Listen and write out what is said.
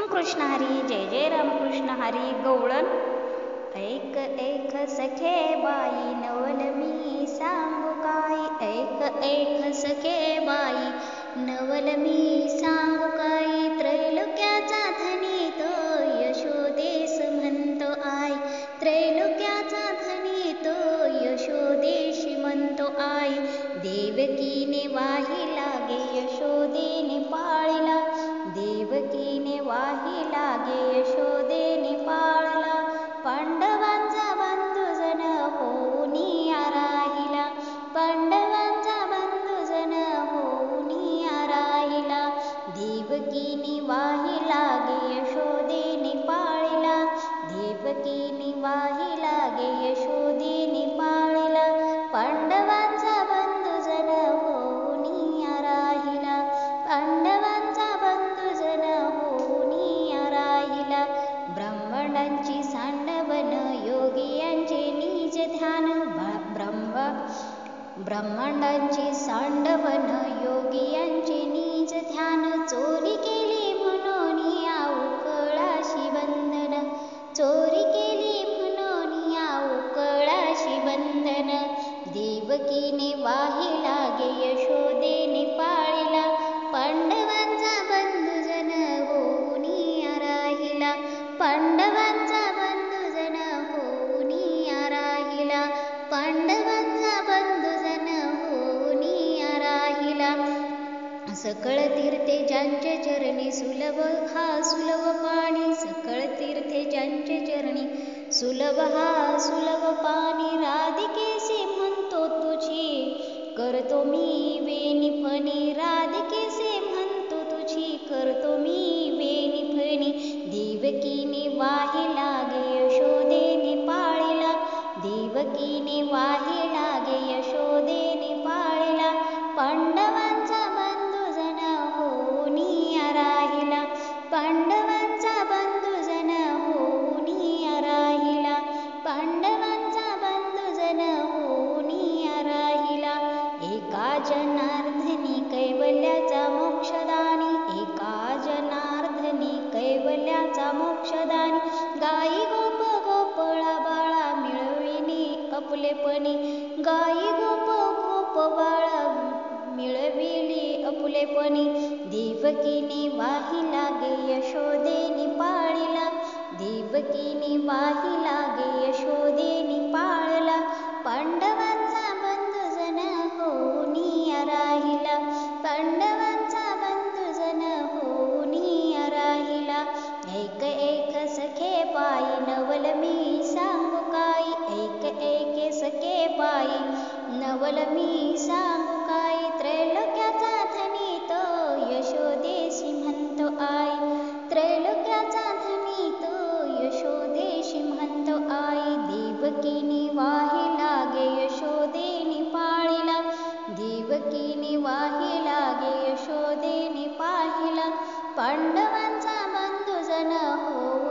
रामकृष्ण हरी, जय जय रामकृष्ण हरी. गवळण. ऐक ऐक सखे बाई, नवल मी सांगू काय. ऐक ऐक सखे बाई, नवल मी सांगू काय. त्रैलोक्याचा धनी तो यशोदेस म्हणतो आई. त्रैलोक्याचा धनी तो यशोदेशी म्हणतो आई. देवकीने वाहिला गे यशोदेने पाळला. देवकीने वाहिला गे यशोदेने पाळला. पांडवांचा बंधुजन होऊनिया राहिला. पांडवांचा बंधुजन होऊनिया राहिला. देवकीने वाहिला गे यशोदेने पाळला. देवकीने वाहिला गे यशोदेने पाळला. पांडवांचा बंधुजन होऊनिया राहिला. पांडवांचा बंधुजन होऊनिया राहिला. ब्राह्मणांची सांडवन योगियांचे निज ध्यान. ब्रह्मांडांची सांडवन योगियांचे निज ध्यान. चोरी केली म्हणून या उकळाशी बंधन. चोरी केली म्हणून या उकळाशी बंधन. देवकीने वाहिला गे यशोदेने पाळला. पांडवांचा बंधुजन होऊनिया राहिला. पांडवांचा बंधुजन होऊनिया राहिला. पांडवांचा बंधुजन होऊनिया राहिला. सकळ तीर्थे ज्यांचे चरणी सुलभ हा सुलभ पाणी. सकळ तीर्थे ज्यांचे चरणी सुलभ हा सुलभ पाणी. राधिकेसे म्हणतो तुझी करतो मी वेणीफणी. राधिकेसे म्हणतो तुझी करतो मी वेणीफणी. देवकीने वाहिला गे यशोदेने पाळला. देवकीने वाहिला गे यशोदेने पाळला. पांडवांचा बंधुजन होऊनिया राहिला. पांडवांचा बंधुजन होऊनिया राहिला. पांडवांचा बंधुजन होऊनिया राहिला. एका जनार्दनी कैवल्याचा मोक्षदानी. एका जनार्दनी कैवल्याचा मोक्षदानी. गाई गोप गोपळा बाळा मिळविणी अपुलेपणी. गाई गोप गोप बाळा मिळविली अपुलेपणी. देवकीने वाहिला गे यशोदेने पाळला. देवकीने वाहिला गे यशोदेने पाळला. पांडवांचा बंधुजन होऊनिया राहिला. पांडवांचा बंधुजन होऊनिया राहिला. ऐक ऐक सखे बाई, नवल मी सांगू काय. ऐक ऐक सखे बाई, नवल मी सांगू काय. त्रैलोक्याचा धनी तो यशोदेशी म्हणतो आई. त्रैलोक्याचा धनी तो यशोदेशी म्हणतो आई. देवकीने वाहिला गे यशोदेने पाळला. देवकीने वाहिला गे यशोदेने पाळला. पांडवांचा बंधुजन हो